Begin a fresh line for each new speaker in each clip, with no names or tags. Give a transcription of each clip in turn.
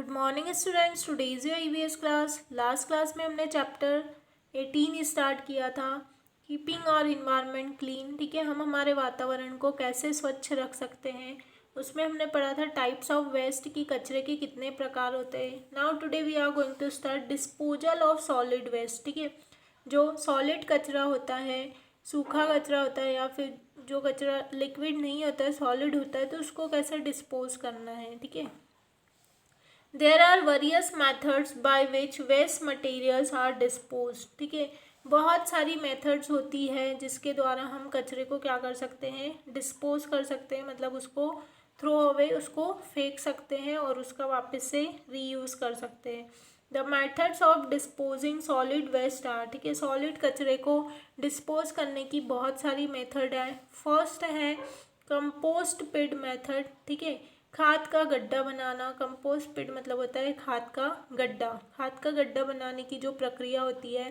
Good morning students, today is your EVS class. Last class में हमने chapter 18 start किया था, कीपिंग और इन्वायरमेंट क्लीन। ठीक है, हम हमारे वातावरण को कैसे स्वच्छ रख सकते हैं। उसमें हमने पढ़ा था टाइप्स ऑफ वेस्ट की, कचरे के कितने प्रकार होते हैं। Now today we are going to start disposal of solid waste. ठीक है, जो सॉलिड कचरा होता है, सूखा कचरा होता है, या फिर जो कचरा लिक्विड नहीं होता है, सॉलिड होता है, तो उसको कैसे डिस्पोज करना है। ठीक है, there are various methods by which waste materials are dispose. ठीक है, बहुत सारी मेथड्स होती है जिसके द्वारा हम कचरे को क्या कर सकते हैं, डिस्पोज कर सकते हैं, मतलब उसको थ्रो अवे, उसको फेंक सकते हैं और उसका वापस से रीयूज़ कर सकते हैं। The methods of disposing solid waste are. ठीक है, सॉलिड कचरे को डिस्पोज करने की बहुत सारी मेथड है। फर्स्ट है कंपोस्ट पिट मेथड। ठीक है, खाद का गड्ढा बनाना। कंपोस्ट पिट मतलब होता है खाद का गड्ढा। खाद का गड्ढा बनाने की जो प्रक्रिया होती है,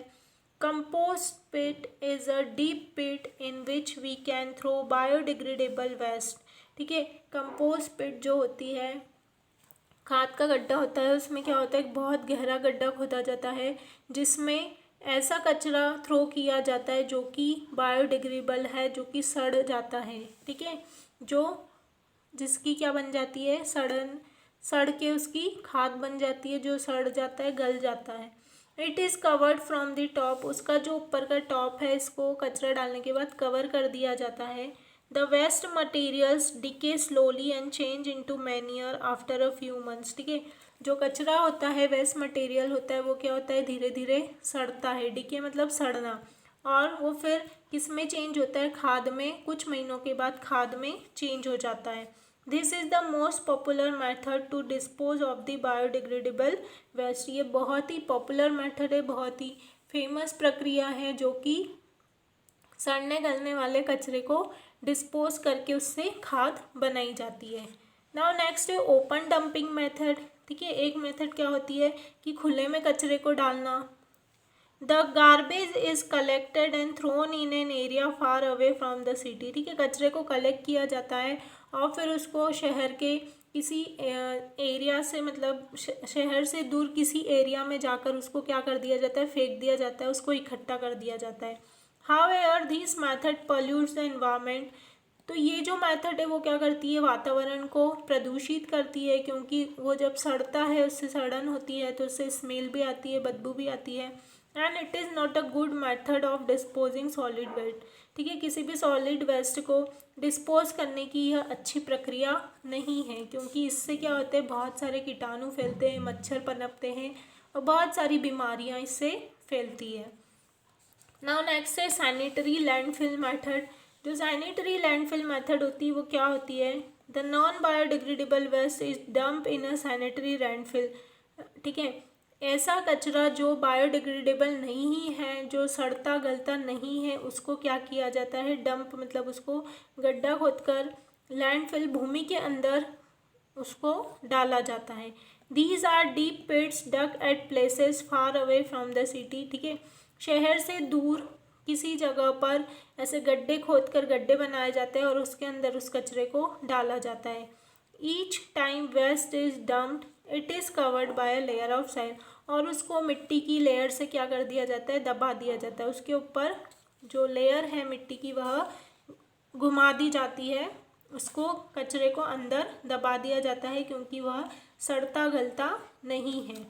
compost pit is a deep pit in which we can throw biodegradable waste. ठीक है, कंपोस्ट पिट जो होती है, खाद का गड्ढा होता है, उसमें क्या होता है, एक बहुत गहरा गड्ढा खोदा जाता है जिसमें ऐसा कचरा थ्रो किया जाता है जो कि बायोडिग्रेडेबल है, जो कि सड़ जाता है। ठीक है, जो जिसकी क्या बन जाती है, सड़ के उसकी खाद बन जाती है, जो सड़ जाता है, गल जाता है। It is covered from the top. उसका जो ऊपर का टॉप है, इसको कचरा डालने के बाद कवर कर दिया जाता है। The waste materials decay slowly and change into manure after a few months. ठीक है, जो कचरा होता है, वेस्ट मटेरियल होता है, वो क्या होता है, धीरे धीरे सड़ता है। डिके मतलब सड़ना, और वो फिर किस में चेंज होता है, खाद में। कुछ महीनों के बाद खाद में चेंज हो जाता है। This is the most popular method to dispose of the biodegradable waste. ये बहुत ही पॉपुलर मेथड है, बहुत ही फेमस प्रक्रिया है, जो कि सड़ने गलने वाले कचरे को डिस्पोज करके उससे खाद बनाई जाती है। नाउ नेक्स्ट है ओपन डंपिंग मेथड। ठीक है, एक मेथड क्या होती है कि खुले में कचरे को डालना। The garbage is collected and thrown in an area far away from the city. ठीक है, कचरे को कलेक्ट किया जाता है और फिर उसको शहर के किसी एरिया से, मतलब शहर से दूर किसी एरिया में जाकर उसको क्या कर दिया जाता है, फेंक दिया जाता है, उसको इकट्ठा कर दिया जाता है। However this method pollutes the environment. तो ये जो मेथड है वो क्या करती है, वातावरण को प्रदूषित करती है, क्योंकि वो जब सड़ता है, उससे सड़न होती है, तो उससे स्मेल भी आती है, बदबू भी आती है। And it is not a good method of disposing solid waste. ठीक है, किसी भी सॉलिड वेस्ट को डिस्पोज करने की यह अच्छी प्रक्रिया नहीं है, क्योंकि इससे क्या होता है, बहुत सारे कीटाणु फैलते हैं, मच्छर पनपते हैं और बहुत सारी बीमारियां इससे फैलती है। नाउ नेक्स्ट है सैनिटरी लैंडफिल मेथड। जो सैनिटरी लैंडफिल मेथड होती है वो क्या होती है, the non biodegradable waste is dump in a sanitary landfill. ठीक है, ऐसा कचरा जो बायोडिग्रेडेबल नहीं है, जो सड़ता गलता नहीं है, उसको क्या किया जाता है, डंप मतलब उसको गड्ढा खोदकर लैंडफिल, भूमि के अंदर उसको डाला जाता है। These are deep pits dug at places far away from the city. ठीक है, शहर से दूर किसी जगह पर ऐसे गड्ढे खोदकर गड्ढे बनाए जाते हैं और उसके अंदर उस कचरे को डाला जाता है। Each time waste is dumped it is covered by a layer of soil. और उसको मिट्टी की लेयर से क्या कर दिया जाता है, दबा दिया जाता है। उसके ऊपर जो लेयर है मिट्टी की, वह घुमा दी जाती है, उसको कचरे को अंदर दबा दिया जाता है, क्योंकि वह सड़ता गलता नहीं है।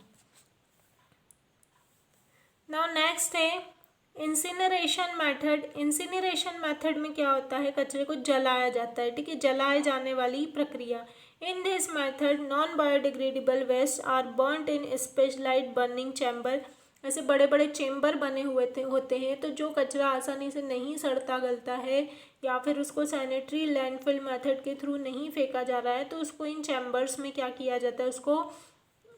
नाउ नेक्स्ट है इंसिनरेशन मेथड। इंसिनरेशन मेथड में क्या होता है, कचरे को जलाया जाता है। ठीक है, जलाए जाने वाली प्रक्रिया। In this method non biodegradable waste are burned in specialised burning chamber. ऐसे बड़े बड़े चेम्बर बने हुए होते हैं, तो जो कचरा आसानी से नहीं सड़ता गलता है, या फिर उसको सैनिटरी लैंडफिल मेथड के थ्रू नहीं फेंका जा रहा है, तो उसको इन चैम्बर्स में क्या किया जाता है, उसको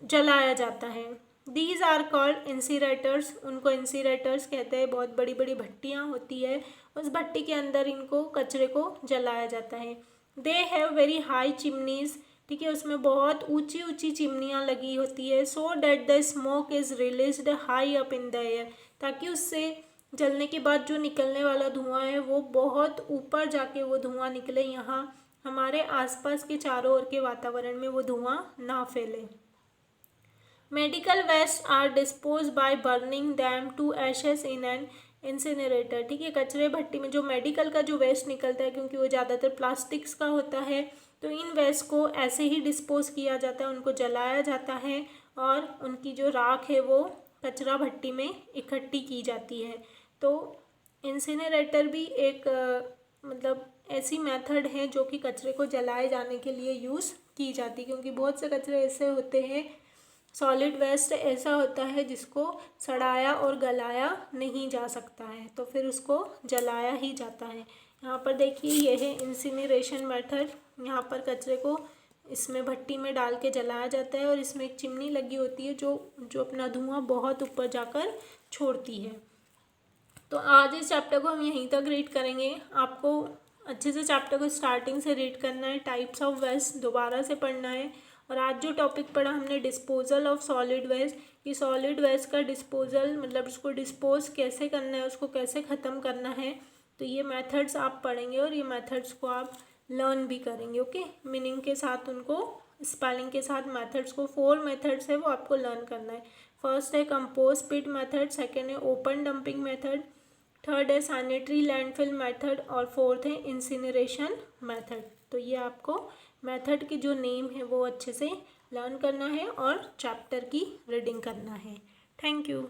जलाया जाता है। These are called incinerators. उनको इंसिरेटर्स कहते हैं। बहुत बड़ी बड़ी भट्टियाँ होती है, उस भट्टी के अंदर इनको कचरे को जलाया जाता है। They have very high chimneys. ठीक है, उसमें बहुत ऊंची ऊंची चिमनियाँ लगी होती है। So that the smoke is released high up in the air. ताकि उससे जलने के बाद जो निकलने वाला धुआं है वो बहुत ऊपर जाके वो धुआं निकले, यहाँ हमारे आसपास के चारों ओर के वातावरण में वो धुआं ना फैले। Medical waste are dispose by burning them to ashes in an incinerator. ठीक है, कचरे भट्टी में जो मेडिकल का जो वेस्ट निकलता है, क्योंकि वो ज़्यादातर प्लास्टिक्स का होता है, तो इन वेस्ट को ऐसे ही डिस्पोज किया जाता है, उनको जलाया जाता है और उनकी जो राख है वो कचरा भट्टी में इकट्ठी की जाती है। तो इंसिनरेटर भी एक मतलब ऐसी मेथड है जो कि कचरे को जलाए जाने के लिए यूज़ की जाती है, क्योंकि बहुत से कचरे ऐसे होते हैं, सॉलिड वेस्ट ऐसा होता है जिसको सड़ाया और गलाया नहीं जा सकता है, तो फिर उसको जलाया ही जाता है। यहाँ पर देखिए ये है इंसिनरेशन मेथड। यहाँ पर कचरे को इसमें भट्टी में डाल के जलाया जाता है और इसमें एक चिमनी लगी होती है जो अपना धुआं बहुत ऊपर जाकर छोड़ती है। तो आज इस चैप्टर को हम यहीं तक रीड करेंगे। आपको अच्छे से चैप्टर को स्टार्टिंग से रीड करना है, टाइप्स ऑफ वेस्ट दोबारा से पढ़ना है। और आज जो टॉपिक पढ़ा हमने डिस्पोजल ऑफ सॉलिड वेस्ट, कि सॉलिड वेस्ट का डिस्पोजल मतलब उसको डिस्पोज कैसे करना है, उसको कैसे ख़त्म करना है, तो ये मेथड्स आप पढ़ेंगे और ये मेथड्स को आप लर्न भी करेंगे। ओके, मीनिंग के साथ उनको, स्पेलिंग के साथ मेथड्स को, 4 मेथड्स है वो आपको लर्न करना है। फर्स्ट है कंपोज पिट मेथड, सेकेंड है ओपन डंपिंग मेथड, थर्ड है सैनिटरी लैंडफिल मेथड और फोर्थ है इंसिनरेशन मेथड। तो ये आपको मेथड की जो नेम है वो अच्छे से लर्न करना है और चैप्टर की रीडिंग करना है। Thank you.